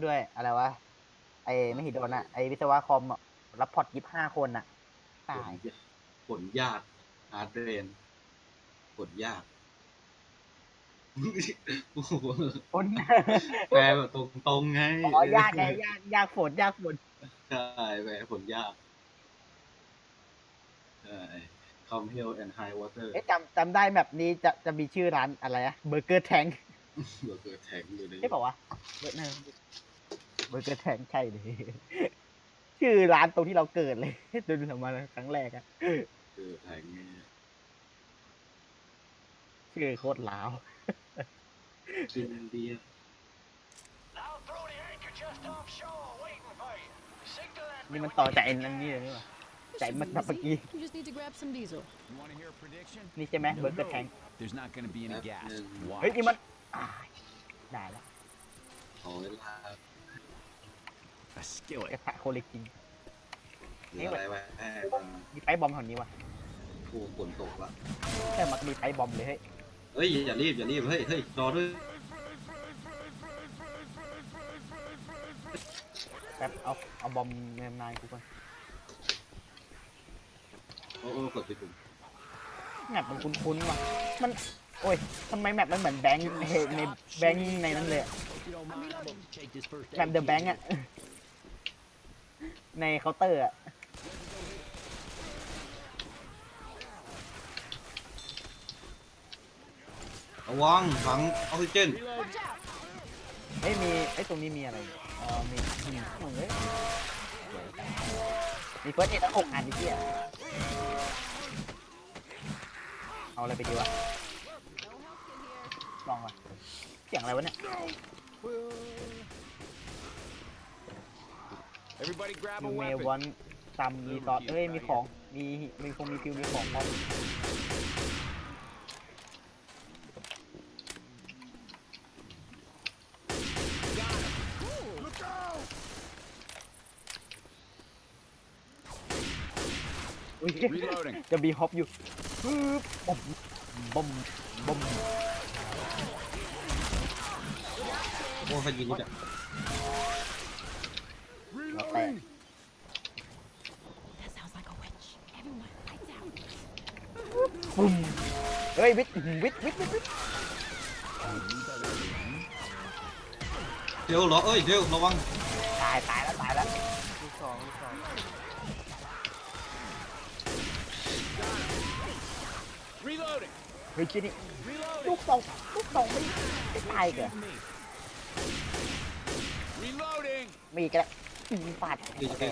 ด้วยอะไรวะไอ้ไม่หิดนอะไอ้วิศวะคอมอะรับพอร์ต25 คนอะผลตายผลยากฮาร์ดเรนผลยากโอ้โหคน แปลแบบตรงๆไงอ๋อยากไงยากฝนยากฝนใช่แปลผลยากใช่คอมเฮลแอนด์ไฮวอเตอร์เอ๊ะจำได้แบบนี้จะมีชื่อร้านอะไรอะเบอร์เกอร์แทง เบอร์เกอร์แทงอยู่ใน ใช่ป่าวะเบอร์เกอร์แทงใช่เลยชื่อร้านตรงที่เราเกิดเลยเดินมาครั้งแรกอะเบอร์แทงนี่ชื่อโคตรล้าวกินเบียร์ นี่มันต่อจากไอ้นั่นนี่เลยนี่หว่าจากเมื่อกี้ You just need to grab some diesel. You want to hear a prediction? นี่ใช่ไหมเบอร์เกอร์แทง There's not going to be any gas. เฮ้ย Watch. นี่มันได้แล้ว ขอเวลา A skillet. กระทะโคเล็กจริง เหลืออะไรไว้มัน มีไฟบอมแถวนี้วะ ผู้ฝนตกละ แต่มันมีไฟบอมเลยเฮ้ย เฮ้ยอย่ารีบเฮ้ยรอด้วย แป๊บเอาบอมเนมนายกูก่อน โอ้กดไปปุ่ม แมปมันคุ้นๆว่ะมันโอ้ยทำไมแมปมันเหมือนแบงค์ในแบงค์ในนั้นเลยอะ If you don't mind, I'm going to take this first แมปเดอะแบงค์อะในเคาน์เตอร์อะ ระวังถังออกซิเจน Watch out! เฮ้ยมีไอ้ยตรงนี้มีอะไรมีเฮ้ยมีเฟิร์สเอ็ด6 อันนี่เพี้ยเอาอะไรไปดีวะลองวะเสียงอะไรวะเนี่ย Everybody grab ยู a เม weapon. วันซัมรีสอร์ทเอ้ยมีของมีฟิวมีของพร้อมอุ้ย Reloading. จะมีฮอปอยู่ปึ๊บบอมบอม โอ้ยยิงนี่แบบ แล้วแต่ That sounds like a witch. Everyone, lights out. ปุ้มเฮ้ยวิทเดี๋ยวเหรอเอ้ยเดี๋ยวระวัง ตายแล้ว ลูกสอง Reloading. เฮ้ยชิ้นนี้ Reloading. ลูกสองไม่ตายเกรอ Me. Reloading. มีอีกแล้วฟาด ปิดปิด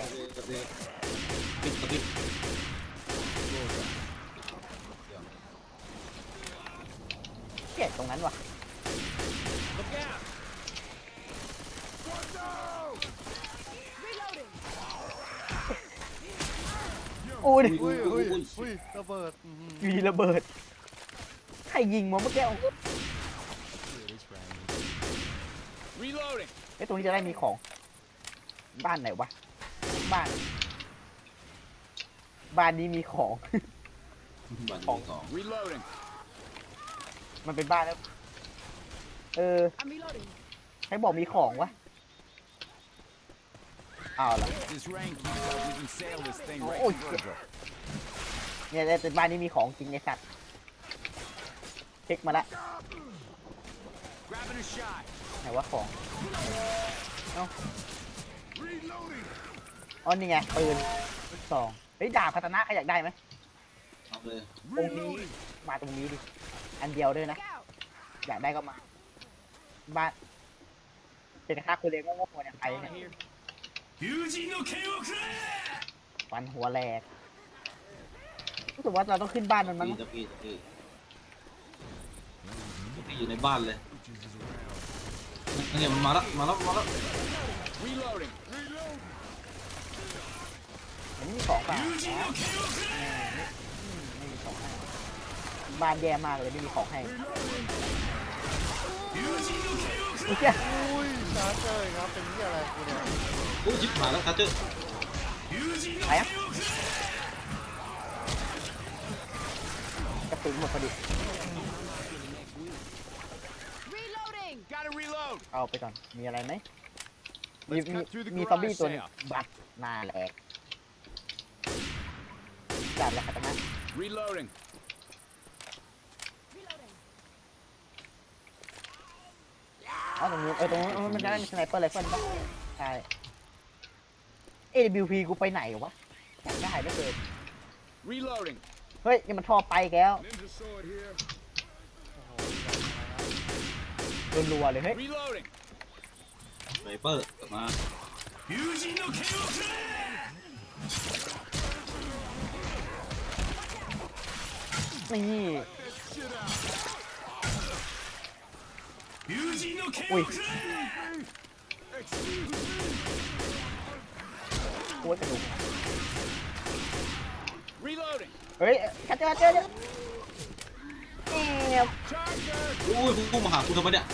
เกลียดตรงนั้นว่ะ Look out. Reloading! อุ้ย อุ้ยระเบิด มีระเบิดใครยิงมาเมื่อกี้ Reloading. ไอ้ตรงนี้จะได้มีของบ้านไหนวะบ้านนี้มีของ บัตรสอง Reloading. มันเป็นบ้านแล้วI'm reloading. ใครบอกมีของวะเอาล่ะ This rain keeps up. We can sail this thing right Oh, to Virgil. เนี่ยแต่บ้านนี้มีของจริงไอ้สัตว์เช็คมาละ Grabbing a shot. ไหนว่าของเอ้าอ๋อนี่ไงปืนลูกซองเฮ้ยดาบพัฒนะใครอยากได้ไหม เอาเลย ตรงนี้มาตรงนี้ดิอันเดียวด้วยนะ Look out! อยากได้ก็มาบ้านเป็นค่าคนเลี้ยงก็งงเนี่ยใครเนี่ยฟันหัวแหลกรู้สึกว่าเราต้องขึ้นบ้านมันมั้ง ตะกี้อยู่ในบ้านเลยเนี่ยมันมาแล้ว Reloading. มันไม่มีของเปล่าไม่มีของให้บ้านแย่มากเลยไม่มีของให้โอเค อุ้ยชาร์จเลยครับเป็นที่อะไรกูเนี่ย โอ้ยิบหายแล้วทัชเจอร์ ไปอ่ะกระสุนหมดพอดี Reloading! Gotta reload. เอาไปก่อนมีอะไรไหม มี Let's cut through the มีซอมบี้ garage ตัวหนึง sale. บัตรหน้าแหลกจัดแล้วครับตรงนั้น Reloading. อ๋อตรงนู้นตรงนู้นมันจะได้มีสไนเปอร์ไรเฟิลป่ะใช่ AWP กูไปไหนวะอยากได้ไม่เกิน Reloading. เฮ้ยนี่มันท่อไปแล้ว Ninja sword here. รัวๆเลยเฮ้ย Reloading. ไสเปอร์กลับมา นี่ Shit out. อุ้ย Excuse me. โคตรกระดูก Reloading. เฮ้ยเจอแอบ Charger. อุ้ยพุ่งมาหากูทำไมเนี่ย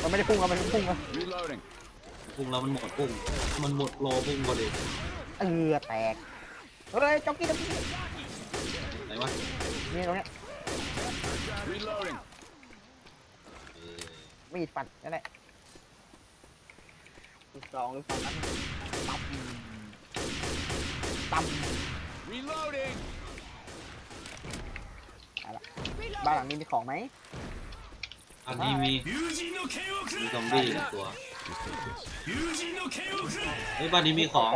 มันไม่ได้พุ่งอะมันพุ่งอะ Reloading. พุ่งแล้วมันหมดพุ่งมันหมดรอพุ่งพอดี แตกเฮ้ยจ็อกกี้ ไหนวะ นี่ตรงเนี้ย Reloading. เออ มีดฟันนั่นแหละอีกสองหรือสองนั้นตั้ม Reloading. บ้านหลังนี้มีของไหม อันนี้มีซอมบี้หนึ่งตัวเฮ้ยบ้านนี้มีของ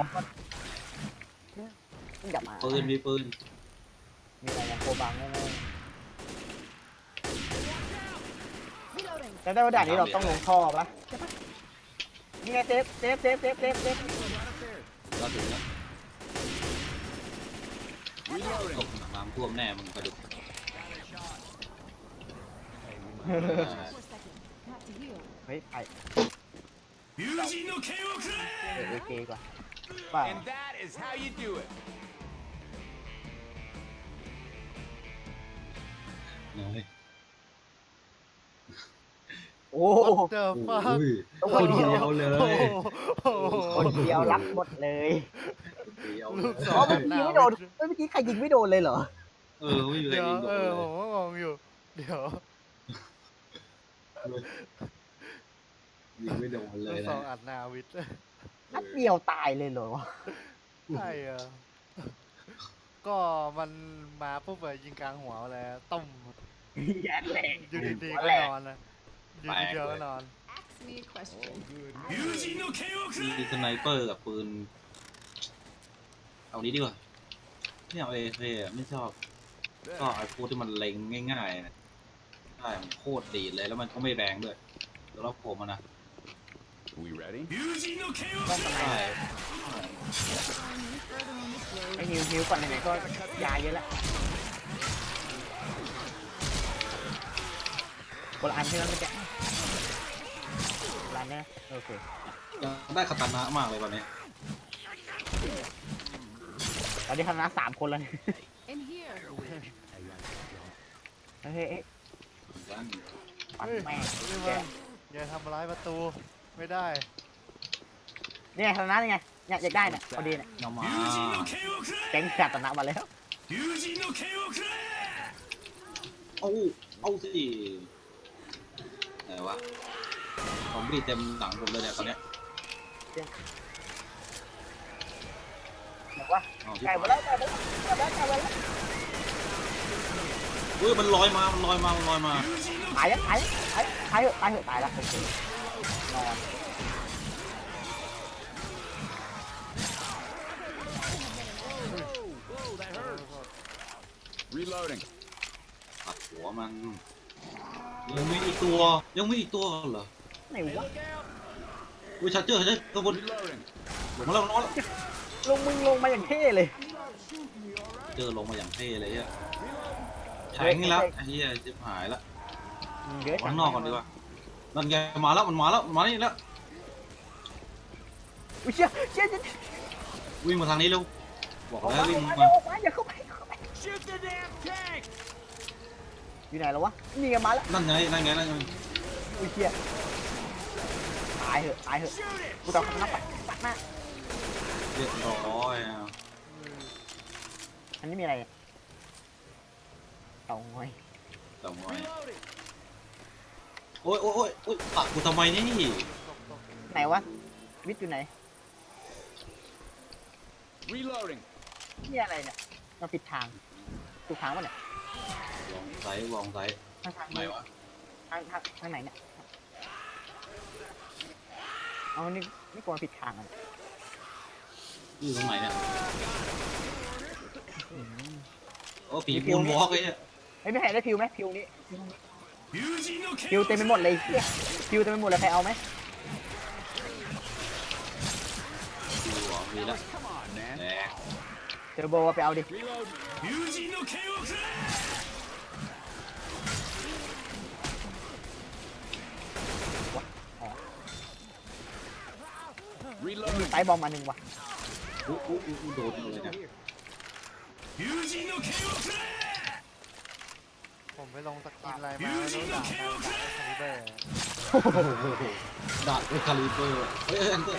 อย่ามา ปืนมีปืน มีอะไรอย่างโคบังโง่ Reloading. ๆแต่ได้ว่าด่านนี้เราต้องลงท่อปะใช่ปะนี่ไงเซฟ เราถึงแล้ว Reloading. ตกน้ำท่วมแน่มึงกระดุก For a second. Have to heal. เฮ้ยไปเอเกกว่าป่า And that is how you do it. น้อย โอ้ เจอฟ้า อุ้ย คนเดียว เลย คนเดียวรับหมดเลย เดียว ลูกศ อ๋อ ร เมื่อกี้ไม่โดนเมื่อกี้ใครยิงไม่โดนเลยเหรอ เออไม่มีใคร เดี๋ยว ยิงโดนเลย ผมก็งงอยู่ เดี๋ยว ยิงไม่โดนเล ลู ย กศ นะ รอัดนาวิทย์ นัดเดียวตายเลยเหรอ ใช่อะก็มันมาปุ๊บอะยิงกลางหัวเลยต้ม แย่แรง อยู่ดีๆก็นอนนะอยู่ดีๆก็นอน Ask me a question. มีสไนเปอร์กับปืน เอานี้ดีกว่าไม่เอาเอเคไม่ชอบ ก็ไอ้พวกที่มันเล็งง่ายๆนะใช่มันโคตรดีเลยแล้วมันก็ไม่แรงด้วยแล้วเราผมมันนะ We ready? ต้องทำไม ใช่ ไอ้ฮิวก่อนไหนๆก็ยาเยอะแล้วคนละอันที่นั่นมันจะร้านเนี้ยโอเค ได้คาตานะมากเลยวันนี้ ตอนนี้คณะ3 คนแล้วเนี่ย In here. เฮ้ยปัด เฮ้ย แม่ง นี่ แก มันอย่าทำร้ายประตูไม่ได้ เนี่ยคณะนี่ไงเนี่ยอยากได้เนี่ยพอดีเนี่ย เอามา แก๊งขาดตนะมาแล้ว เอาสิไหนวะผมบีเต็มหลังผมเลยเนี่ยตอนเนี้ย บอกว่า เอาที่ ไก่มาแล้วไก่มาแล้วไก่มาแล้ว เฮ้ยมันลอยมา ตายแล้วตายเหอะตายแล้วโอเคนอน Whoa, that hurt. Reloading. ตัดหัวมันยังมีอีกตัวเหรอ ไหนวะ วิชาเจอร์ใช่ตัวบน Reloading. ลงมาแล้ว มึงลงมาอย่างเท่เลย เจอลงมาอย่างเท่เลยอะแข็งแล้วไอ้เหี้ยจิบหายแล้ว เยอะจั ข้างนอกก่อนดีกว่านั่นไงมาแล้วมันมานี่แล้ว อุ้ยเชี่ย วิ่งมาทางนี้เร็วบอก ออก แล้ว มา วิ่ง อ มา อกมาอย่าเข้าไป Shoot the damn tank. อยู่ไหนแล้ววะนี่ไงมาแล้ว นั่นไง อุ้ยเชี่ยตายเหอะ Shoot it. กูต้องคณะปัดหน้า เรียบร้อยอะ อันนี้มีอะไรเต่างอย จำไว้ Reloading. โอ้ยปักกูทำไมนี่ ไหนวะ วิทย์อยู่ไหน Reloading. นี่อะไรเนี่ยเราผิดทางถูกทางป่ะเนี่ยว องไซส์ ทาง ไหนวะ ทางไหนเนี่ยเอานี่กลัวผิดทางอ่ะ อยู่ตรงไหนเนี่ย อืม โอ้ผีมูนวอล์กเลยเนี่ย เฮ้ยไม่ใช่ได้พิวไหมพิวนี้พิวเต็มไปหมดเลยเหี้ยพิวเต็มไปหมดเลยใครเอาไหม ดูหรอมีแล้ว Come on, man. แหม เทอร์โบไปเอาดิ Reload.มี Reloading. ไฟบอมมาหนึ่งว่ะ โดนเลยเนี่ย ผมไปลงสกินอะไรมาแล้วด่าใครด่าไอ้คาลิเบอร์ ดาบคาลิเบอร์เฮ้ยอันเตอร์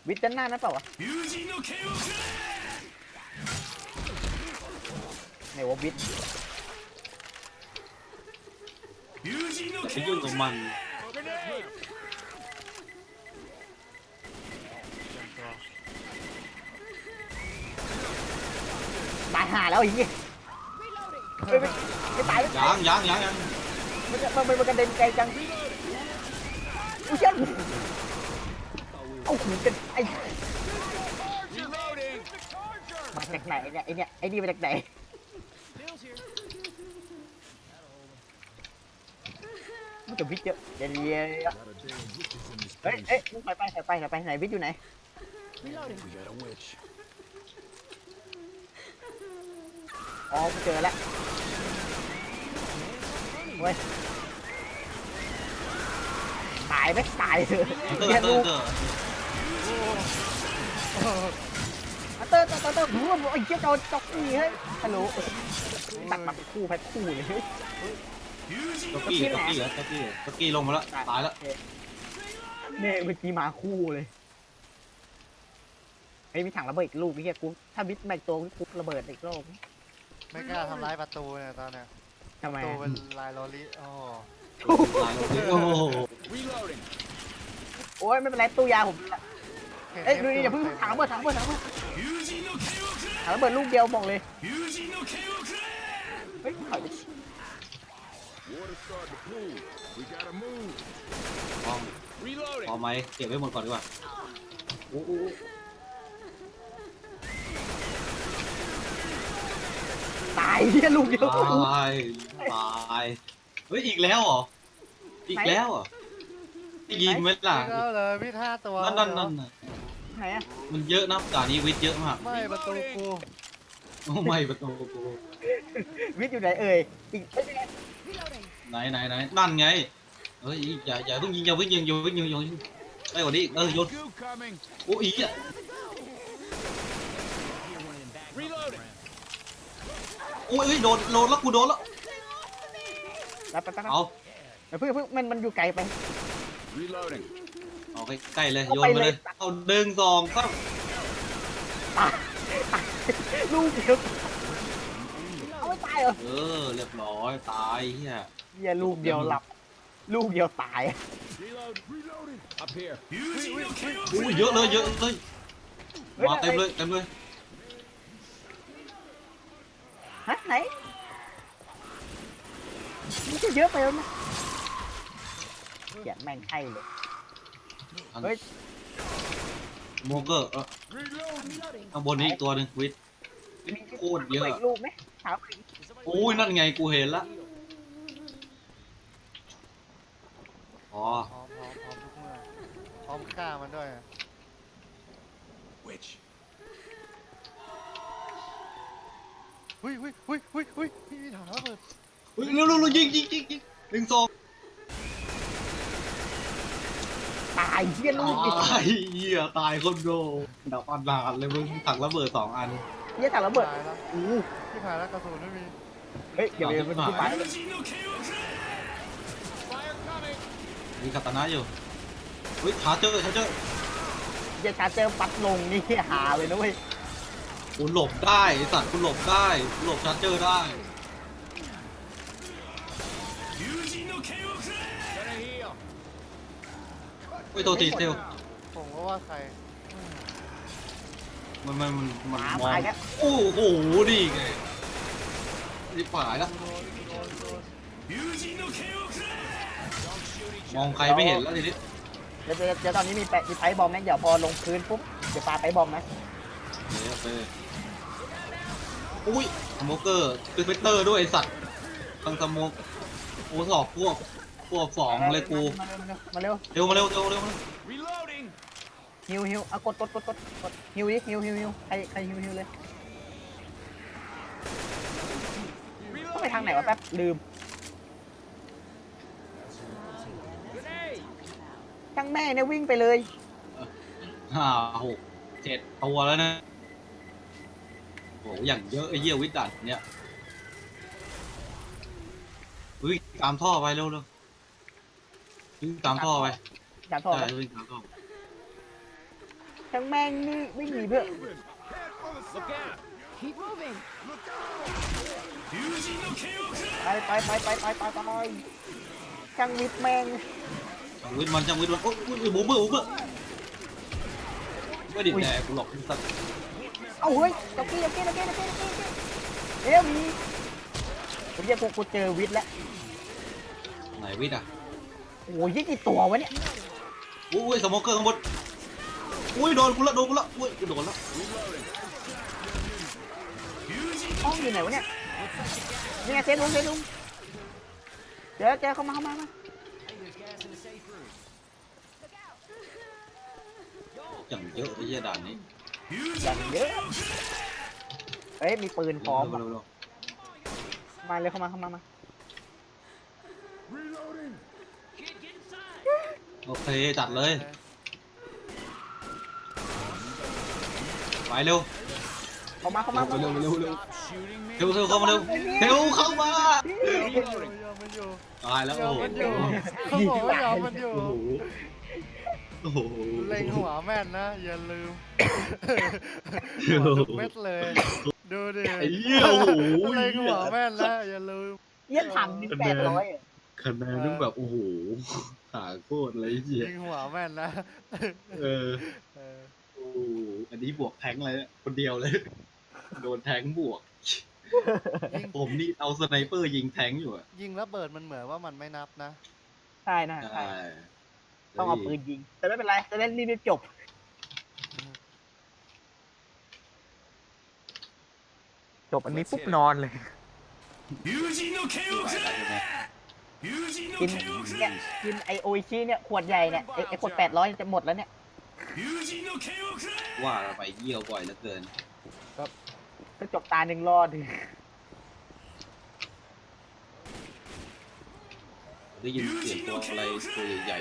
วิทย์ด้านหน้านั่นเปล่าวะไหนวะวิทย์ ไปยุ่งกับมัน ตายห่าแล้วไอ้เหี้ยเฮ้ยไม่ตายไม่ตาย ยัง มันกระเด็นไกลจังอุ้ยเชี่ยเอาหูกันไอ้ Reloading. มาจากไหนเนี่ยไอ้เนี่ยไอ้นี่มาจากไหนมันจะวิทย์เยอะเดี๋ยวเฮ้ยมึงไปไหนวิทย์อยู่ไหน Reloading. We got a witch. อ๋อกูเจอแล้วเว้ยตายไหมตายเถอะ อันเตอร์ เหี้ย อันเตอ ลู ร์ ก อันเตอร์ เตอร์รู้ว่าไอ้เจ้าจ็อกกี้เฮ้ยฮัลโหลตักมาเป็นคู่แพ็คคู่เลยเฮ้ย ต็อกกี้ลงมาแล้วตายแล้ว เนี่ยเมื่อกี้มาคู่เลยเฮ้ยมีถังระเบิดอีกลูกนี่เฮียกูถ้าวิทแม็กตัวกูระเบิดอีกรอบ ไม่กล้าทำร้ายประตูเนี่ยตอนเนี้ย ทำไม ประตูเป็นลายโรลิโอ้ ตายแล้วโอ้โห Reloading. โอ้ยไม่เป็นไรตู้ยาผมเอ้ยดูดิอย่าเพิ่งถังระเบิดถังระเบิดลูกเดียวบอกเลยเฮ้ยถอยไป Water starting to pool. We gotta move. พร้อม Reloading. พอไหมเก็บไว้หมดก่อนดีกว่าโอ้โห ตายเฮียลูกเดียว ตายเฮ้ยอีกแล้วเหรออีกแล้วเหรอได้ยินไหมล่ะ พี่ก็เลยพี่5 ตัว นั่น ไหนอะ มันเยอะนะด่านนี้วิทย์เยอะมาก ไม่ประตูกู โอ้ไม่ประตูกู วิทย์อยู่ไหนเอ่ยอีกเอ้ย Reloading. ไหนนั่นไงเฮ้ยอย่าเพิ่งยิงไอ้กว่านี้โยน Goo coming. โอ้อีอ่ะ Reloading. โอ้ยโดนแล้วกูโดนแล้ว ไป เอา เพิ่งมันอยู่ไกลไป Reloading. เอาใกล้เลยโยนไปเลยเอา1 2 3 ตายลูกเดียวเอาไม่ตายเหรอ เรียบร้อยตายเฮีย เฮียลูกเดียวหลับ ลูกเดียวตาย Reload. Reloading. Up here. โอ้ยเยอะเลย เฮ้ย มาเต็มเลย ฮะไหนนี่จะเยอะไปแล้วนะเขียนแม่งไข่เลย เฮ้ย โมเกอร์ Reloading. ข้างบนนี้อีกตัวหนึ่งวิทย์โคตรเยอะ อีกลูกไหมถาม โอ้ยนั่นไงกูเห็นละอ๋อ พร้อมทุกเมื่อพร้อมฆ่ามันด้วย Witch. หุ้ยพี่ถังระเบิด เฮ้ยเร็วยิง1 2 ตายเฮียลูกดิ ตายเหี้ยตายคนโดดับอันดาดเลยมึงถังระเบิด2 อัน เฮียถังระเบิด ตายแล้ว อู้ ที่ผ่านแล้วกระสุนไม่มี เฮ้ยเดี๋ยวมันขึ้นไป Fire coming. มีคาตานะอยู่เฮ้ยชาร์เจอร์ เฮียชาร์เจอร์ปัดลงนี่หาเลยนะเว้ย กูหลบได้ไอ้สัตว์กูหลบได้กูหลบชาร์เจอร์ได้ Gonna heal. เฮ้ยตัวตีเซล ผมก็ว่าใคร มัน หมา อง ตายแล้ว โอ้โหดีไงรีบฝ่ายแล้วมองใครไม่เห็นแล้วทีนี้ เดี๋ยวตอนนี้มีไฟบอมนะเดี๋ยวพอลงพื้นปุ๊บเดี๋ยวปาไฟบอมนะ โอเคอุ้ยสโมเกอร์คือเฟเตอร์ด้วยไอสัตว์ตั้งสโมกโอ้สอบพวกสองเลยกู มาเร็ว เร็วมาเร็ว Reloading. ฮิวเอากดฮิวดิฮิวใครฮิวเลยต้องไปทางไหนวะแป๊บลืม Grenade. ช่างแม่เนี่ยวิ่งไปเลย 5 6 7ตัวแล้วนะโอ้อย่างเยอะไอ้เหี้ยวิดดันเนี่ยวิ่งตามท่อไปเร็ววิ่งตามท่อไป จานทอ ใช่วิ่งตามท่อ ช่างแม่งนี่วิ่งหนีเพื่อ Look out. Keep moving. ไปช่างวิทย์แม่ง จังวิทย์มันโอ้ยบูเบอร์ไม่ดิแดกกูหลอกสัตว์ เอาเฮ้ยตะกี้เดี๋ยวมีผมเรียกกูเจอวิทย์แล้ว ไหนวิทย์อ่ะ โอ้ยยี่กี่ตัววะเนี่ย อุ้ยสโมเกอร์ข้างบนอุ้ยโดนกูละอุ้ยกูโดนละ ห้องอยู่ไหนวะเนี่ยนี่ไงเซฟลุงเจอเข้ามา อย่างเยอะไอ้เหี้ยด่านนี้ อย่างเยอะเฮ้ยมีปืนพร้อม เร็ว มาเลยเข้ามา Reloading. โอเคจัดเลยไปเร็ว เข้ามา เร็ว Stop shooting me. เข้ามาเร็วเข้ามา ยอมมันอยู่ ตายแล้ว ยอ โอ้ ม โห มันอยู่เขาบอกว่ายอมมันอยู่ โอ้โห เล็งหัวแม่นนะ อย่าลืมหัวทุกเม็ดเลย ดูดิ ไอ้เหี้ยโอ้โห เล็งหัวแม่นนะอย่าลืม เยี่ยถังนี่800 คะแนนนึงแบบโอ้โหหาโคตรเลยเหี้ย ยิงหัวแม่นนะ เออ เออ โอ้อันนี้บวกแทงเลยเนี่ยคนเดียวเลย โดนแทงบวก ยิง ผมนี่เอาสไนเปอร์ยิงแทงอยู่อะ ยิงระเบิดมันเหมือนว่ามันไม่นับนะ ใช่นะใช่ต้องเอาปืนยิงแต่ไม่เป็นไรจะได้รีบจบอันนี้ปุ๊บนอนเลยกินเนี่ยกินไอโออิชิเนี่ยขวดใหญ่เนี่ยไอขวด800จะหมดแล้วเนี่ย ว่าไปเยี่ยวบ่อยเหลือเกิน ก็จบตาหนึ่งรอด ได้ยินเสียงตัวอะไรตัวใหญ่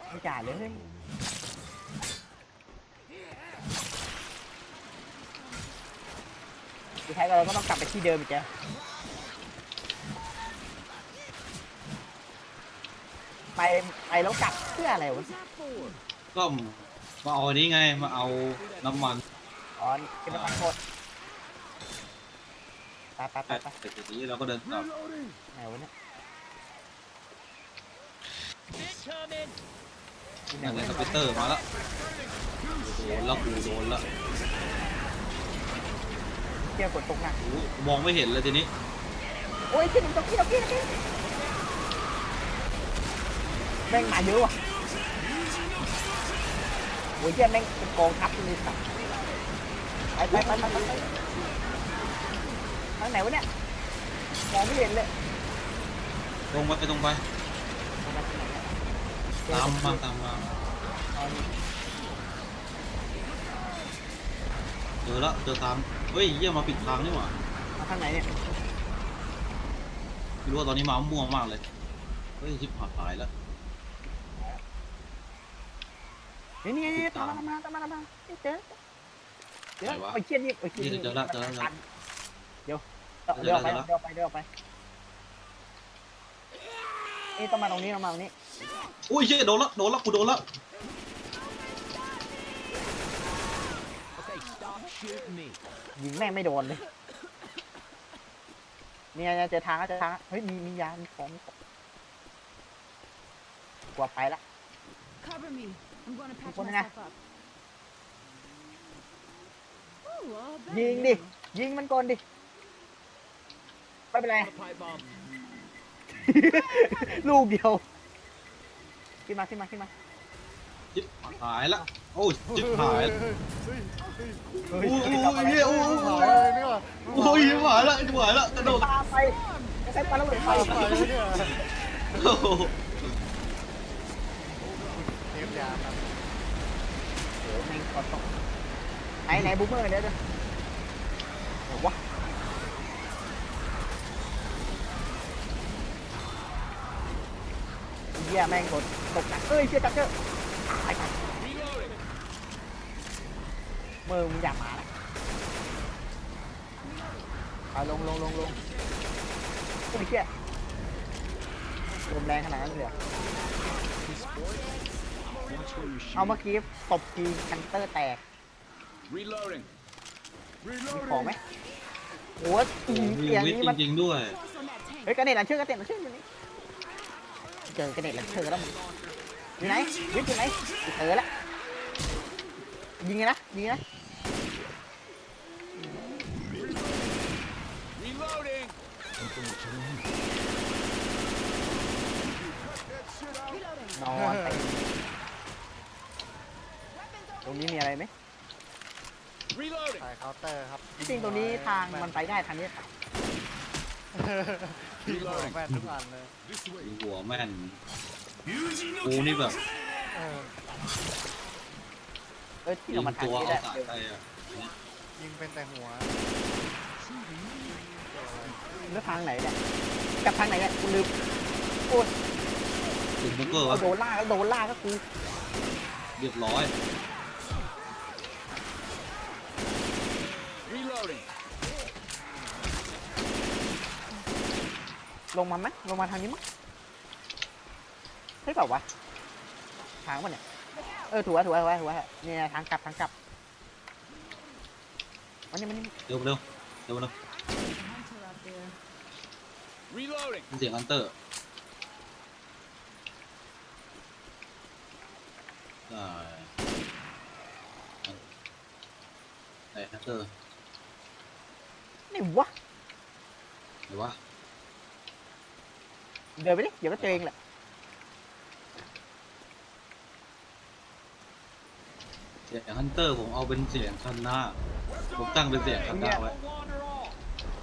ไม่จ่ายเลยสุดท้ายเราก็ต้องกลับไปที่เดิมอีกแล้วไปแล้วกลับเพื่ออะไรวะ ๆก็มาเอาอันนี้ไงมาเอาน้ำมัน อ๋อนี่เป็นน้ำมันโคตรไป แต่ทีนี้เราก็เดินกลับ ไหนวะเนี่ย นั่นไงสเปเตอร์มาแล้วโดนแล้ว เที่ยวฝนตกหนัก โอ้มองไม่เห็นเลยทีนี้ โอ้ยขึ้นตรงนี้แม่งมาเยอะว่ะโอ้ยเที่ยแม่งเป็นกองทัพเลยสัตว์ไปทางไหนวะเนี่ยมองไม่เห็นเลย ตรงไปตามมาเจอทางเฮ้ยเยี่ยมาปิดทางนี่หว่า มาทางไหนเนี่ย ไม่รู้ว่าตอนนี้มาม่วงมากเลยเฮ้ยชิบหายแล้ว นี่ตามมาเจอไอ้เชี่ยนี่ไอ้เชี่ยนี่เดี๋ยวไปนี่ต้องมาตรงนี้ อุ้ยเชี่ยโดนละกูโดนละ Okay, stop shooting me. ยิงแม่งไม่โดนเลย เนี่ยเจอทางแล้วเจอทางแล้วเฮ้ยมียามีของกลัวไปละ Cover me. I'm gonna patch One myself up. Ooh, all better ยิงดิ now. ยิงมันก่อนดิไม่เป็นไร Pipe bomb. ลูกเดียวขึ้นมา จิ๊บหายละโอ้ยจิ๊บหายละ เฮ้ย เฮ้ย โอ้ย ทำอะไร เฮียโอ้ย หายเลยนี่หว่า โอ้ยหายละหายละกระโดด ปาไปไม่ใช่ปาระเบิดไฟ หายเลยเนี่ย โอ้โห เตรียมยาครับ โอ้แม่งกดตกไหนบูมเมอร์เดี๋ยวโอ้วะเหี้ยแม่งกดตกหนักเอ้ยเชี่ยจักเกอร์ตายมือมึงอย่ามานะเอาลงโอ้ยเชี่ยลมแรงขนาดนั้นเลยเหรอ Watch where you เอา shoot. เมื่อกี้ตบทีคันเตอร์แตก Reloading. มีของไหมโอ้ย โอ้โห เสียง วิท นี้ ย์ มัน จริงๆด้วย Force on that tank. เฮ้ยกระเด็นหลังเชือกตัวนี้เจอกระเด็นหลังเชือกแล้วมึงอยู่ไหนวิทย์อยู่ไหนเจอแล้วยิงไงนะ Reloading. นอนไปตรงนี้มีอะไรไหม Reloading. ถ่ายเคาน์เตอร์ครับ จริงๆตรงนี้ทางมันไปได้ทางนี้ ที่หัวแม่นทุกอันเลย This way. หัวแม่นกูนี่แบบ เออ ที่ ยิ เรา ง มาทาง ตัว นี้ เอา ได้ สายไปอ่ะ ยิงเป็นแต่หัว แล้วทางไหนเนี่ยกลับทางไหนเนี่ยกูลืมโอ้ย ถึงบุกเกอร์วะ โดนล่าก็กู เรียบร้อย Reloading. ลงมาไหมลงมาทางนี้มั้งใช่เปล่าวะทางมันเนี่ยถูกเนี่ยทางกลับมันนี่ เร็วเร็วเร็วเร็ว Hunter out there. Reloading. เสียงฮันเตอร์ไอ้ฮันเตอร์ นี่วะ หรือว่า เดินไปดิเดี๋ยวก็เจอเองแหละ เสียงฮันเตอร์ผมเอาเป็นเสียงคันหน้าผมตั้งเป็นเสียงคันหน้าไว้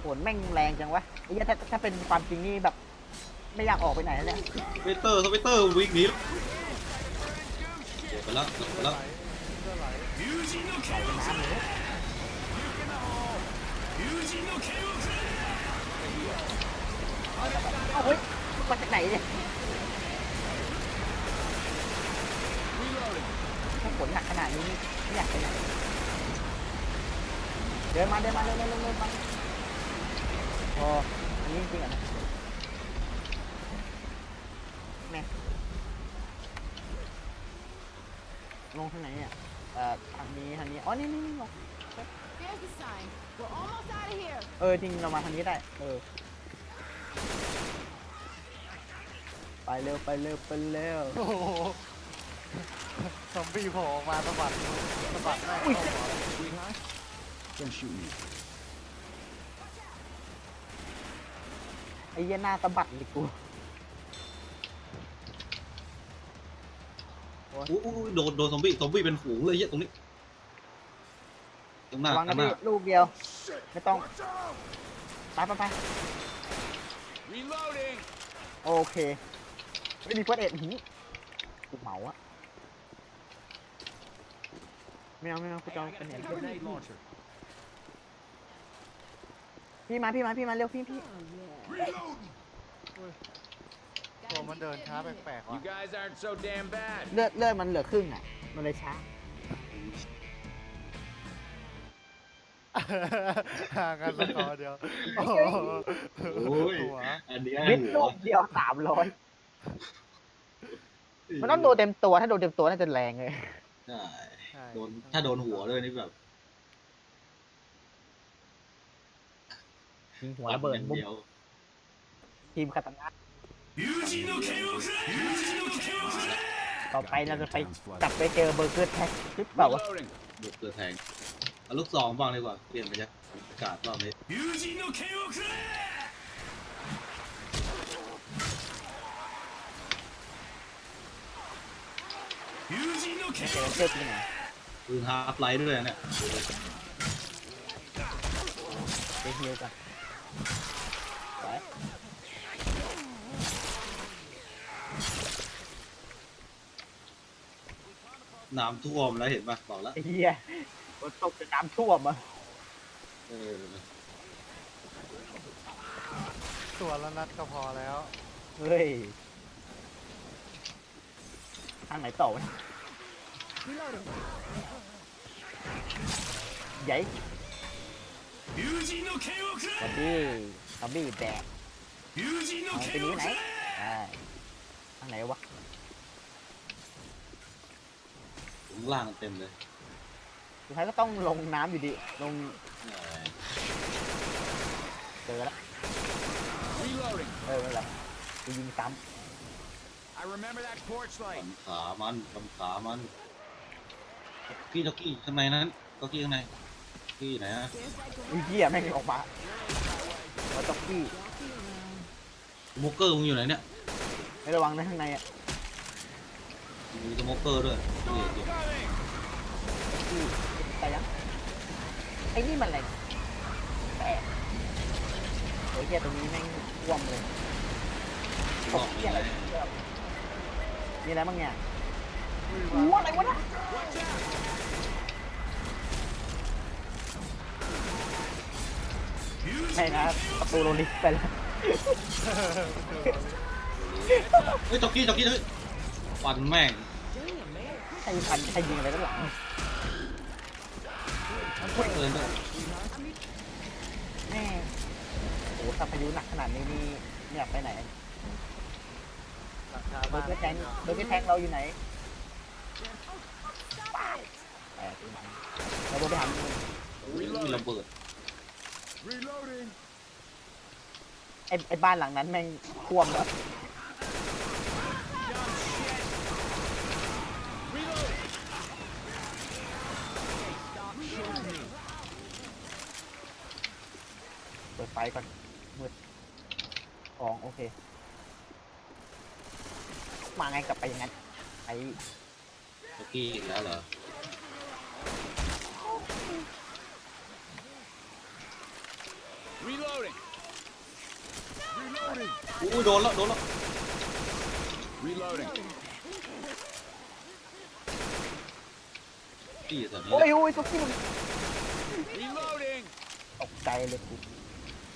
โหนแม่งแรงจังวะไอ้เหี้ยถ้าเป็นความจริงนี่แบบ ไม่อยากออกไปไหนแล้วเนี่ย สเปเตอร์วิ่งหนีเดี๋ยวไปแล้ว เลือดไหล น้ำเลยเอาเฮ้ยมาจากไหนเนี่ยถ้าฝนหนักขนาดนี้ไม่อยากไปไหนเดินมาพออันนี้จริงๆอ่ะนะแม่ลงทางไหนเนี่ยทางนี้อ๋อนี่ลง There's the sign. We're almost out of here. จริงเรามาทางนี้ได้ไปเร็ว โอ้โหซอมบี้โผล่ออกมาสะบัดแม่งเข้าหัว Sweetheart. Don't shoot me. ไอ้เหี้ยหน้าสะบัดเลยกู อู้โดนซอมบี้เป็นฝูงเลยเหี้ยตรงนี้ตรงหน้า ระวัง ข้า นะ งหน้า พี่ลูกเดียว ไม่ต้อง ไป Reloading. โอเคไม่มีเฟิร์สเอ็ดหูกูเหมาอะไม่เอากูจะเอาเป็นเอ็ด Grenade launcher. พี่มาเร็วพี่ Oh, yeah. Reloading. ตัวมันเดินช้าแปลกๆ You ว่ะ guys aren't so damn bad. เลือดมันเหลือครึ่งอ่ะ มันเลยช้า ห่างกันสักต่อเดียวโอ้โห โอ้ย หัว อันนี้ วิท หั ลู ว กเดียว300มันต้องโดนเต็มตัวถ้าโดนเต็มตัวน่าจะแรงเลย ใช่ ใช่ ถ้าโดนหัวด้วยนี่แบบ ยิงหัวระเบิด อย่าง บุ้ม เดียว ทีมคาตานะต่อไปเราจะไปจับไปเจอเบอร์เกอร์แท็กหรือเปล่าวะ Reloading. เดือดเกิดแทงเอาลูกซองบ้างดีกว่าเปลี่ยนบรรยากาศรอบนี้ เจอเจอที่ไหน ปืนฮาร์ปไลท์ด้วยเนี่ย ไปฮิวกันไป น้ำท่วมแล้วเห็นป่ะบอกแล้ว ไอ้เหี้ยฝนตกจะน้ำท่วมอ่ะ เออ ตัวละนัดก็พอแล้ว เฮ้ยทางไหนต่อวะ Reloading. ใหญ่วันนี้ซอมบี้แบกเอาไปนี้ไหนทางไหนวะ ข้างล่างเต็มเลย สุดท้ายก็ต้องลงน้ำอยู่ดีลง เออ เจอแล้ว Reloading. ไม่เป็นไรกูยิงซ้ I remember that porch light. กำขามันกำขามันพี่จ็อกกี้ข้างในนั้นจ็อกกี้ข้างในพี่ไหนฮะ ำไอ้เหี้ยแม่งออกมาว่าจ็อกกี้ สโมเกอร์มึงอยู่ไหนเนี่ย ไม่ระวังนะข้างในอ่ะ มีสโมเกอร์ด้วยนี่ดิ จ็อกกี้ไปยังไอ้นี่มันอะไรแปะโอ้ยเหี้ยตรงนี้แม่งท่วมเลย บอก เหี้ย อะ อะไร ไรมีอะไรบ้างเนี่ย อุ้ย โอ้ วะ อะไรวะนะใช่นะประตูโรลิสไปแล้ว เฮ้ยจ็อกกี้จ็อกกี้เฮ้ยฟันแม่ง ใครพันใครยิงอะไรด้านหลัง เกินด้วย แม่โอ้ถ้าพายุหนักขนาดนี้นี่เนี่ยไปไหน หลังคา เบอ บ้า ร์ น เกอร์แทงเบอร์เกอร์แทงเราอยู่ไหนเราไปท มีระเบิด Reloading. ำไอ้บ้านหลังนั้นแม่งท่วมแล้ว เปิดไฟก่อนมืดของโอเค มาไงกลับไปอย่างนั้นไอ้ จ็อกกี้อีกแล้วเหรอ Reloading. Reloading. อู้โดนแล้วโดนแล้ว Reloading. พี่แถวนี้ โอ้ แห ย ละ โอ้ยตุ๊กกี้มัน Reloading. ตกใจเลยกู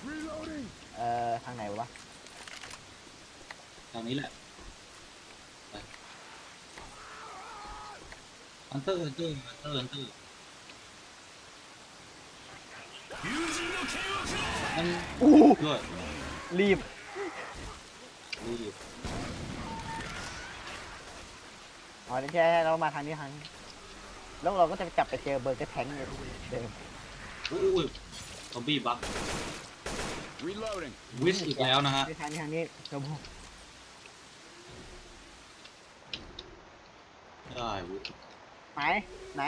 Reloading. ทางไหนวะ ทางนี้แหละไปฮันเตอร์ฮันเตอร์ฮันเตอร์ฮันเตอร์มัน อู้ ด้วย รีบ รีบ อ๋อนี่แค่เรามาทางนี้ทางนี้แล้วเราก็จะกลับไปเจอเบอร์เกอร์แทงเลยเดิม อุ้ยซอมบี้บัก Reloading. วิสอีกแล้วนะฮะ ในทางนี้ทางนี้เดี๋ยวผม ได้เว้ย ไหนไหน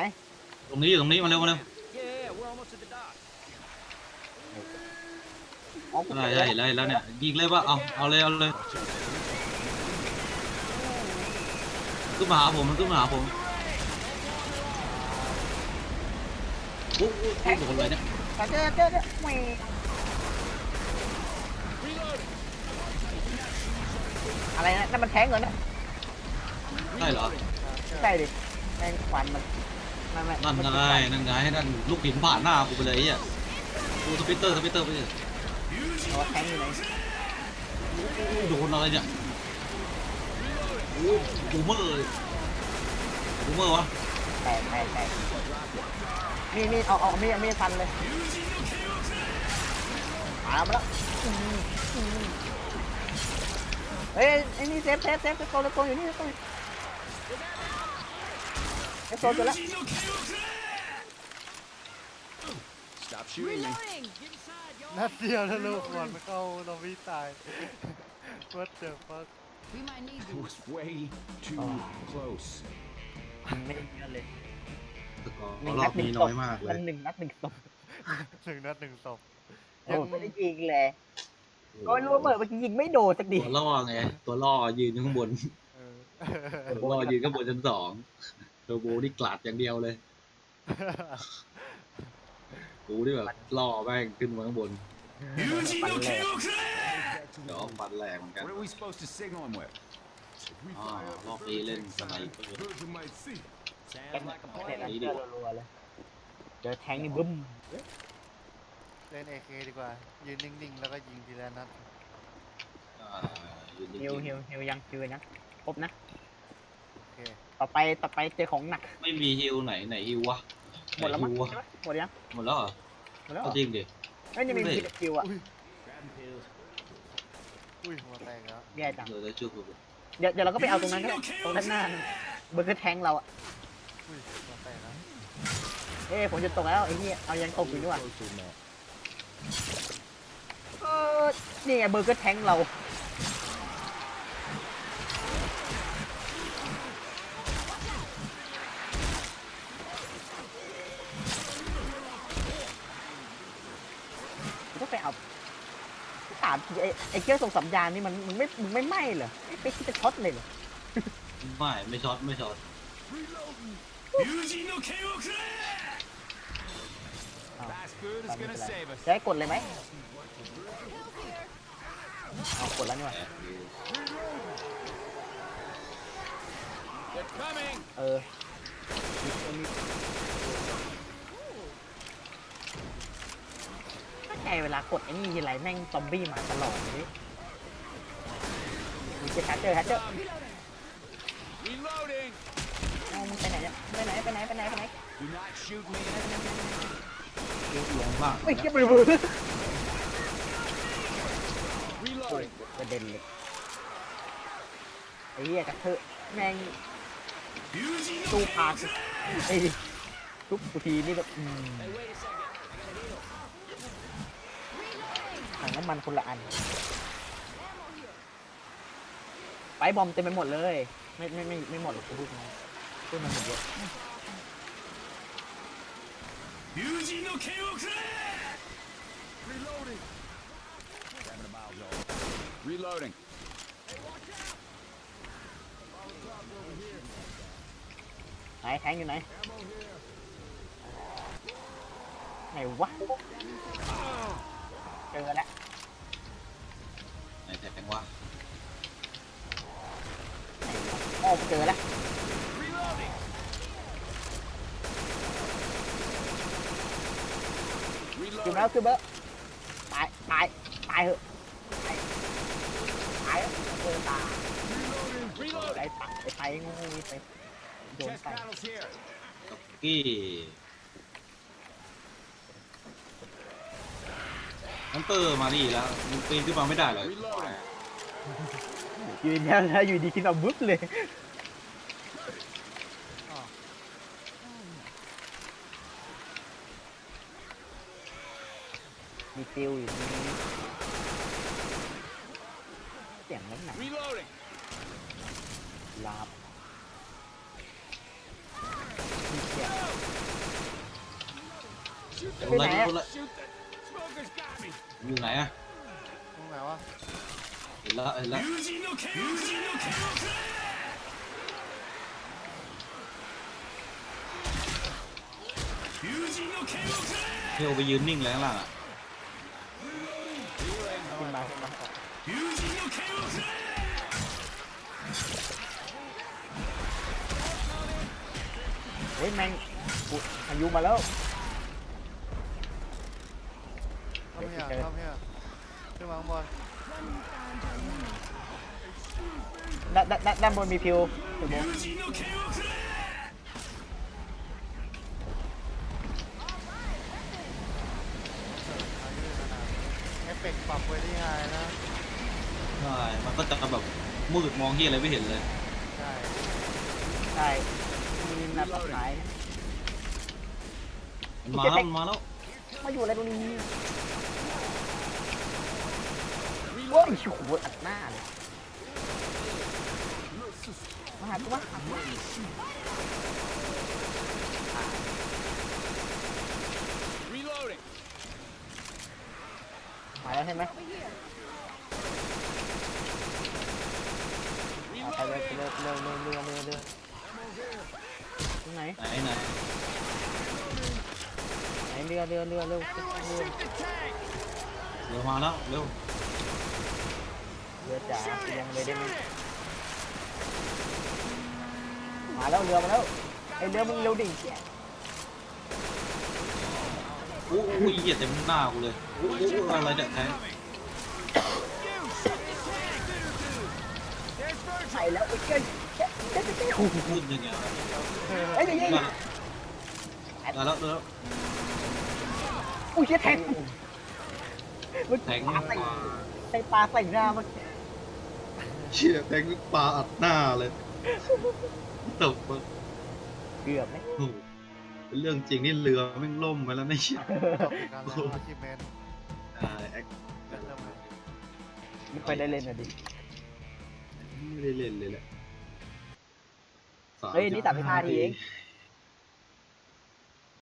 ตรงนี้มาเร็วมาเร็ว Yeah, we're almost at the dock. อ๋อกู ได้ เจอ ได้เห็นแล้วเห็นแล้วเนี่ยยิงเลยป่ะเอาเลยขึ้นมาหาผมมันขึ้นมาหาผมปุ๊บโดนเลยเนี่ย เจอแหวอะไรนะนั่นมันแทงเหรอนะ ใช่เหรอ ใช่ดิแม่งควันมันไม่ นั่นไงนั่นไงให้นั่นลูกหินผ่านหน้ากูไปเลยไอ้เหี้ยดูสปิตเตอร์ไปเลย เอาว่าแทงอยู่ไหน โดนอะไรเนี่ยโอ้บูมเมอร์วะ แตกมีดเอามีดฟันเลยมาแล้วเฮ้ยไอ้นี่เซฟโกอยู่นี่เซฟโกอยู่แล้ว Stop shooting me. Reloading. นัดเดียวทะลุหัวเข้าเราไม่ตาย What the fuck We might need It these. was way too close. มันไม่ได้เยอะเลย สกอร์ หนึ่ง ร นั อ ด บ หนึ่ง นี้ ศ น้อ พ ยมากเล มั ย นหนึ่งนัดหนึ่งศพ 1 นัด 1 ศพ โอ้ไม่ได้ยิงเลยก็รู้ว่าเมื่อกี้ยิงไม่โดนสักที ตัวล่อไง ตัวล่อยืนอยู่ข้างบน เออ ตัวล่อยืนข้างบนชั้น2ตัวโบนี่กลาดอย่างเดียวเลย กูนี่แบบล่อแม่งขึ้นมาข้างบน ปันแรก เดี๋ยวปันแรงเหมือนกัน What are we supposed to signal him with? If we อ๋อ fire up รอบ the นี้เล่น building สไน inside, เปอร์ Virgil might see. แกนเด็ดแล้วเจอรัวๆเลยเจอแทงนี่บึ้ม เล่น AK ดีกว่า ยืนนิ่งๆ แล้วก็ยิงทีละนัด อ่ายืน ฮิว นิ่ง ฮิวยังฮิวยังครบนะ โอเค ต่อไปเจอของหนัก ๆไม่มีฮิวไหนฮิววะ หมดแล้วมั้ง ไหนฮิววะ ใช่ไหมหมดยัง หมดแล้วเหรอ หมดแล้ว เอาจริงดิ เฮ้ยนี่มี เฮ้ย คิวอ่ะ อุ้ยหัวแตกแล้ว แย่จัง เดี๋ยวจะช่วยกู เดี๋ยวเราก็ไปเอาตรงนั้นก็ได้ตรงด้านหน้าเบอร์เกอร์แทงเราอ่ะ อุ้ยหัวแตกแล้ว เอ้ผมจะตกแล้วไอ้นี่เอายังตกอยู่นี่หว่า Closer now. เออนี่ไงเบอร์เกอร์แทงเราก็ไปเอาถามทีไอ้เครื่องส่งสัญญาณนี่มันไม่ไหม้เหรอไม่คิดจะช็อตเลยเหรอ ไม่ช็อตไม่ช็อต Fast food is gonna save us. จะให้กดเลยไหมเอากดแล้วนี่หว่า แอบดู They're coming. เออถ้าไงเวลากดไอ้นี่ทีไรแม่งซอมบี้มาตลอดเลยมีเจอแฮชเจอร์ Reloading. เอามึงไปไหนเนี่ยไปไหน Do not shoot me. ลงบ้าง เฮ้ยเก็บมือ Reloading. กระเด็นเลยไอ้เหี้ยกระเทอะแม่งตู้พากูไอ้ทุบกูทีนี่แบบถังน้ำมันคนละอันไปบอมเต็มไปหมดเลยไม่หมดหรอกกูพูดนะพูดมันหมดเยอะ Reloading. 7 miles off. Reloading. ไหนแทงอยู่ไหนไหนวะเจอแล้ว ไหนแทงวะ อ๋อเจอแล้ว Reloading. คือแล้วคือเบอร์ตายเหอะตายเออตาย Reloading. ไปงูไปโยน Chest ไป paddles here. กับกี้ฮันเตอร์มานี่แล้วมึงปีนขึ้นมาไม่ได้เหรอ Reloading. อยู่แล้วอยู่ดีขึ้นมาบึ๊บเลย อ๋อ มีฟิวอยู่ตรงนี้เสียงนั้นหนัก Reloading. ลาบมีเสียง Shoot คนละ ไปไหนอะ คนละ Shoot the smokers got me. อยู่ไหนอะ ตรงไหนวะ เห็นแล้วเที่ยวไปยืนนิ่งเลยข้างล่างอะ ขึ้นมาเฮ้ยแมงอุ๊ยพายุมาแล้ว เข้าไม่อยากเข้าไม่อยากขึ้นมาข้างบน ด้านบนมีฟิวถือโบ เอฟเฟกต์ปรับไว้ที่ไฮนะ ใช่มันก็จะแบบมืดมองเหี้ยอะไรไม่เห็นเลย ใช่ ใช่มีนัดสุดท้าย มันมาแล้วมันมาแล้ว มาอยู่อะไรตรงนี้โว้ ยโอ้โหอัดหน้าเลยมาหากูวะ Reloading. มาแล้วใช่ไหมไปเลยเรือตรงไหน ไหนไหน เรือ เดี๋ยวมาแล้วเร็ว เรือจ๋าลงเลยได้ไหมมาแล้วเรือมาแล้วไอเรือมึงเร็วดิ โอ้ยเหยียดเต็มหน้ากูเลยโอ้อะไรเนี่ยแทง ใส่แล้วไอ้เกินโอ้โห ขึ้นยังไง ไอ้ยยิง มาแล้วแล้ว อุ้ยแทงมัน แทง ปลาใส่ปลาใส่หน้ามัน เชี่ยแทงปลาอัดหน้าเลยตก เกือบไหม โอ้เป็นเรื่องจริงนี่เรือแม่งล่มไปแล้วไม่ใช่ จบอีกการแล้วอาชีพเมน แอค เริ่มเลย ไม่ค่อยได้เล่นอ่ะดิ ไม่ได้เล่นเลยแหละ เฮ้ยนี่ตัดไป5 ทีเอง 5